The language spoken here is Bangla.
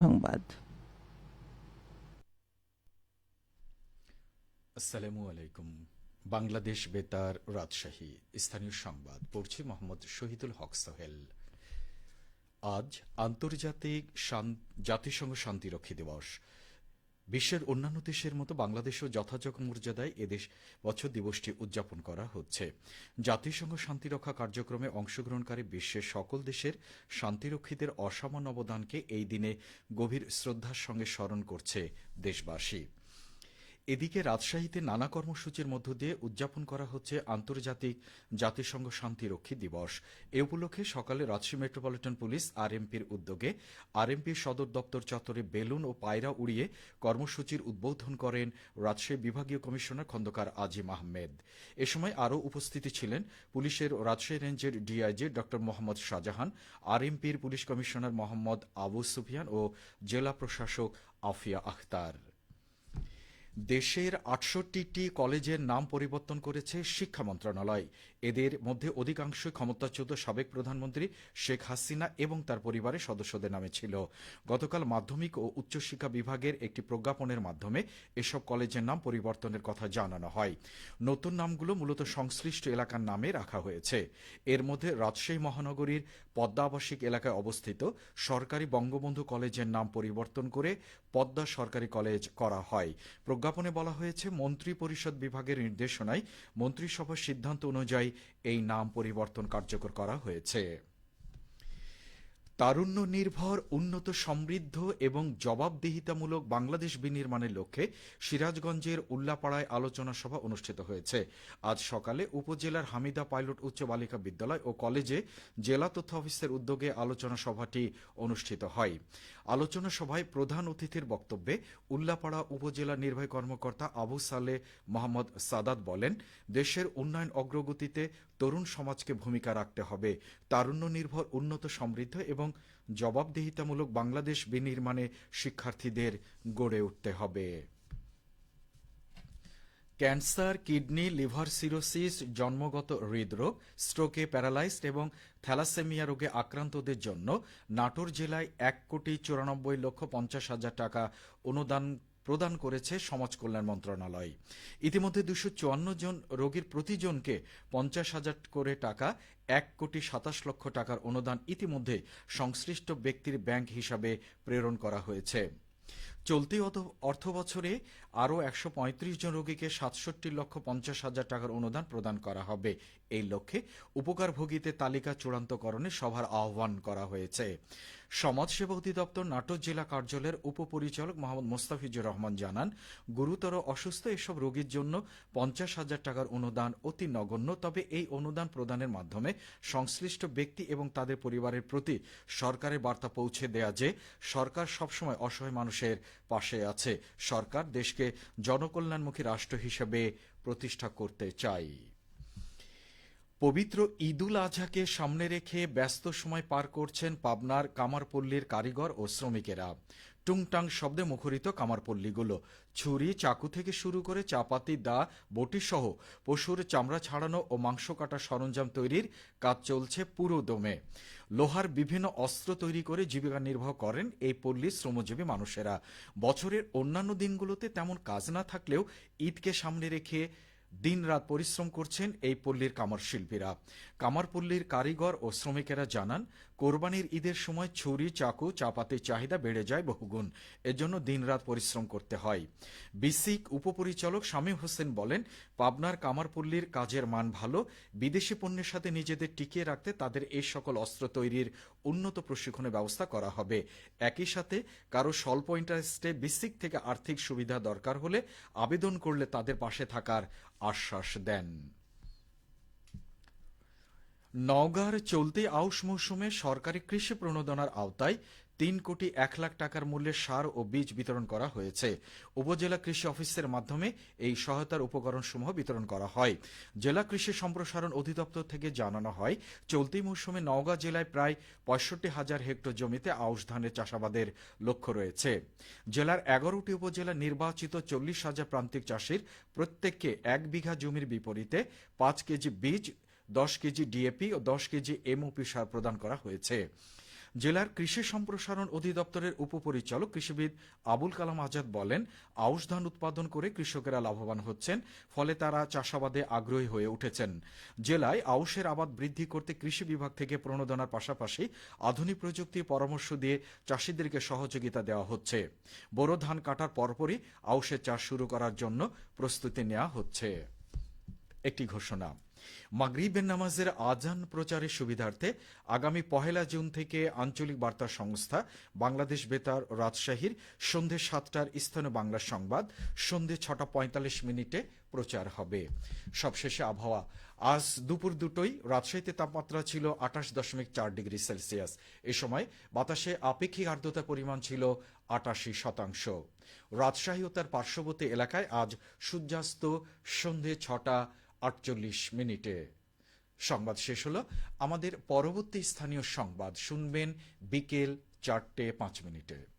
সংবাদ। আসসালামু আলাইকুম। বাংলাদেশ বেতার, রাজশাহী। স্থানীয় সংবাদ পড়ছি মোহাম্মদ শহীদুল হক সোহেল। আজ আন্তর্জাতিক জাতিসংঘ শান্তিরক্ষী দিবস। বিশ্বের অন্যান্য দেশের মতো বাংলাদেশেও যথাযোগ্য মর্যাদায় এদেশ বছর দিবসটি উদযাপন করা হচ্ছে। জাতিসংঘ শান্তিরক্ষা কার্যক্রমে অংশগ্রহণকারী বিশ্বের সকল দেশের শান্তিরক্ষীদের অসামান্য অবদানকে এই দিনে গভীর শ্রদ্ধার সঙ্গে স্মরণ করছে দেশবাসী। এদিকে রাজশাহীতে নানা কর্মসূচির মধ্য দিয়ে উদযাপন করা হচ্ছে আন্তর্জাতিক জাতিসংঘ শান্তিরক্ষী দিবস। এ উপলক্ষে সকালে রাজশাহী মেট্রোপলিটন পুলিশ আরএমপির উদ্যোগে আরএমপির সদর দপ্তর চত্বরে বেলুন ও পায়রা উড়িয়ে কর্মসূচির উদ্বোধন করেন রাজশাহী বিভাগীয় কমিশনার খন্দকার আজিম আহমেদ। এ সময় আরও উপস্থিতি ছিলেন পুলিশের রাজশাহী রেঞ্জের ডিআইজি ড মোহাম্মদ শাহজাহান, আরএমপির পুলিশ কমিশনার মোহাম্মদ আবু সুফিয়ান ও জেলা প্রশাসক আফিয়া আখতার। দেশের ৬৮টি কলেজের নাম পরিবর্তন করেছে শিক্ষা মন্ত্রণালয়। এদের মধ্যে অধিকাংশই ক্ষমতাচ্যুত সাবেক প্রধানমন্ত্রী শেখ হাসিনা এবং তার পরিবারের সদস্যদের নামে ছিল। গতকাল মাধ্যমিক ও উচ্চশিক্ষা বিভাগের একটি প্রজ্ঞাপনের মাধ্যমে এসব কলেজের নাম পরিবর্তনের কথা জানানো হয়। নতুন নামগুলো মূলত সংশ্লিষ্ট এলাকার নামে রাখা হয়েছে। এর মধ্যে রাজশাহী মহানগরীর পদ্মা আবাসিক এলাকায় অবস্থিত সরকারি বঙ্গবন্ধু কলেজের নাম পরিবর্তন করে পদ্মা সরকারি কলেজ করা হয়। প্রজ্ঞাপনে বলা হয়েছে, মন্ত্রী পরিষদ বিভাগের নির্দেশনায় মন্ত্রিসভার সিদ্ধান্ত অনুযায়ী এই নাম পরিবর্তন কার্যকর করা হয়েছে। তারুণ্য নির্ভর, উন্নত, সমৃদ্ধ এবং জবাবদিহিতামূলক বাংলাদেশ বিনির্মাণের লক্ষ্যে সিরাজগঞ্জের উল্লাপাড়ায় আলোচনা সভা অনুষ্ঠিত হয়েছে। আজ সকালে উপজেলার হামিদা পাইলট উচ্চ বালিকা বিদ্যালয় ও কলেজে জেলা তথ্য অফিসের উদ্যোগে আলোচনা সভাটি অনুষ্ঠিত হয়। আলোচনা সভায় প্রধান অতিথির বক্তব্যে উল্লাপাড়া উপজেলা নির্বাহী কর্মকর্তা আবু সালে মোহাম্মদ সাদাত বলেন, দেশের উন্নয়ন অগ্রগতিতে তরুণ সমাজকে ভূমিকা রাখতে হবে। তারুণ্য নির্ভর, উন্নত, সমৃদ্ধ এবং জবাবদিহিতামূলক বাংলাদেশ বিনির্মাণে শিক্ষার্থীদের গড়ে উঠতে হবে। ক্যান্সার, কিডনি, লিভার সিরোসিস, জন্মগত হৃদরোগ, স্ট্রোকে প্যারালাইজড এবং থ্যালাসেমিয়া রোগে আক্রান্তদের জন্য নাটোর জেলায় ১,৯৪,৫০,০০০ টাকা অনুদান প্রদান করেছে সমাজ কল্যাণ মন্ত্রণালয়। ইতিমধ্যে ২৫৪ জন রোগীর প্রতিজনকে ৫০,০০০ করে টাকা, ১,২৭,০০,০০০ টাকার অনুদান ইতিমধ্যে সংশ্লিষ্ট ব্যক্তির ব্যাংক হিসাবে প্রেরণ করা হয়েছে। চলতি অর্থবছরে আরও ১৩৫ জন রোগীকে ৬৭,৫০,০০০ টাকার অনুদান প্রদান করা হবে। এই লক্ষ্যে উপকারভোগীদের তালিকা চূড়ান্তকরণে সভার আহ্বান করা হয়েছে। সমাজসেবা অধিদপ্তর নাটোর জেলা কার্যালয়ের উপপরিচালক মোহাম্মদ মোস্তাফিজুর রহমান জানান, গুরুতর অসুস্থ এসব রোগীর জন্য ৫০,০০০ টাকার অনুদান অতি নগণ্য। তবে এই অনুদান প্রদানের মাধ্যমে সংশ্লিষ্ট ব্যক্তি এবং তাদের পরিবারের প্রতি সরকারের বার্তা পৌঁছে দেয়া যে সরকার সবসময় অসহায় মানুষের পাশে আছে। সরকার দেশকে জনকল্যাণমুখী রাষ্ট্র হিসেবে প্রতিষ্ঠা করতে চায়। পবিত্র ঈদুল আজহাকে সামনে রেখে ব্যস্ত সময় পার করছেন পাবনার কামারপল্লীর কারিগর ও শ্রমিকেরা। টুংটাং শব্দে মুখরিত কামারপল্লীগুলো ছুরি, চাকু থেকে শুরু করে চাপাতি, দা, বটি সহ পশুর চামড়া ছাড়ানো ও মাংস কাটার সরঞ্জাম তৈরির কাজ চলছে পুরো দমে। লোহার বিভিন্ন অস্ত্র তৈরি করে জীবিকা নির্বাহ করেন এই পল্লীর শ্রমজীবী মানুষেরা। বছরের অন্যান্য দিনগুলোতে তেমন কাজ না থাকলেও ঈদকে সামনে রেখে দিনরাত পরিশ্রম করছেন এই পল্লীর কামার শিল্পীরা। কামারপল্লীর কারিগর ও শ্রমিকেরা জানান, কোরবানির ঈদের সময় ছুরি, চাকু, চাপাতির চাহিদা বেড়ে যায় বহুগুণ। এজন্য দিনরাত পরিশ্রম করতে হয়। বিসিক উপপরিচালক শামীম হোসেন বলেন, পাবনার কামারপল্লীর কাজের মান ভালো। বিদেশি পণ্যের সাথে নিজেদের টিকিয়ে রাখতে তাদের এই সকল অস্ত্র তৈরির উন্নত প্রশিক্ষণের ব্যবস্থা করা হবে। একই সাথে কারো স্বল্প ইন্টারেস্টে বিসিক থেকে আর্থিক সুবিধা দরকার হলে আবেদন করলে তাদের পাশে থাকার আশ্বাস দেন। নওগাঁর চলতি আউশ মৌসুমে সরকারি কৃষি প্রণোদনার আওতায় ৩,০১,০০,০০০ টাকার মূল্যের সার ও বীজ বিতরণ করা হয়েছে। উপজেলা কৃষি অফিসের মাধ্যমে এই সহায়তার উপকরণসমূহ বিতরণ করা হয়। জেলা কৃষি সম্প্রসারণ অধিদপ্তর থেকে জানানো হয়, চলতি মৌসুমে নওগাঁ জেলায় প্রায় ৬৫,০০০ হেক্টর জমিতে আউশ ধানের চাষাবাদের লক্ষ্য রয়েছে। জেলার ১১টি উপজেলা নির্বাচিত ৪০,০০০ প্রান্তিক চাষির প্রত্যেককে ১ বিঘা জমির বিপরীতে ৫ কেজি বীজ, ১০ কেজি ডিএপি ও ১০ কেজি এমওপি সার প্রদান করা হয়েছে। জেলার কৃষি সম্প্রসারণ অধিদপ্তরের উপপরিচালক কৃষিবিদ আবুল কালাম আজাদ বলেন, আউশ ধান উৎপাদন করে কৃষকেরা লাভবান হচ্ছেন, ফলে তারা চাষাবাদে আগ্রহী হয়ে উঠেছেন। জেলায় আউশের আবাদ বৃদ্ধি করতে কৃষি বিভাগ থেকে প্রণোদনার পাশাপাশি আধুনিক প্রযুক্তির পরামর্শ দিয়ে চাষিদেরকে সহযোগিতা দেওয়া হচ্ছে। বোরো ধান কাটার পরপরই আউশের চাষ শুরু করার জন্য প্রস্তুতি নেওয়া হচ্ছে। একটি ঘোষণা, মাগরিবের নামাজের আজান প্রচারের সুবিধার্থে আগামী 1 জুন থেকে আঞ্চলিক বার্তা সংস্থা বাংলাদেশ বেতার রাজশাহীর সন্ধ্যে 7টার স্থানীয় বাংলা সংবাদ সন্ধ্যে 6:45 প্রচার হবে। সবশেষে আবহাওয়া। আজ দুপুর 2টোয় রাজশাহীতে তাপমাত্রা ছিল 28.4 ডিগ্রি সেলসিয়াস। এ সময় বাতাসে আপেক্ষিক আর্দ্রতার পরিমাণ ছিল 88%। রাজশাহী ও তার পার্শ্ববর্তী এলাকায় আজ সূর্যাস্ত সন্ধ্যে 6:48। সংবাদ শেষ হলো। আমাদের পরবর্তী স্থানীয় সংবাদ শুনবেন বিকেল 4:05।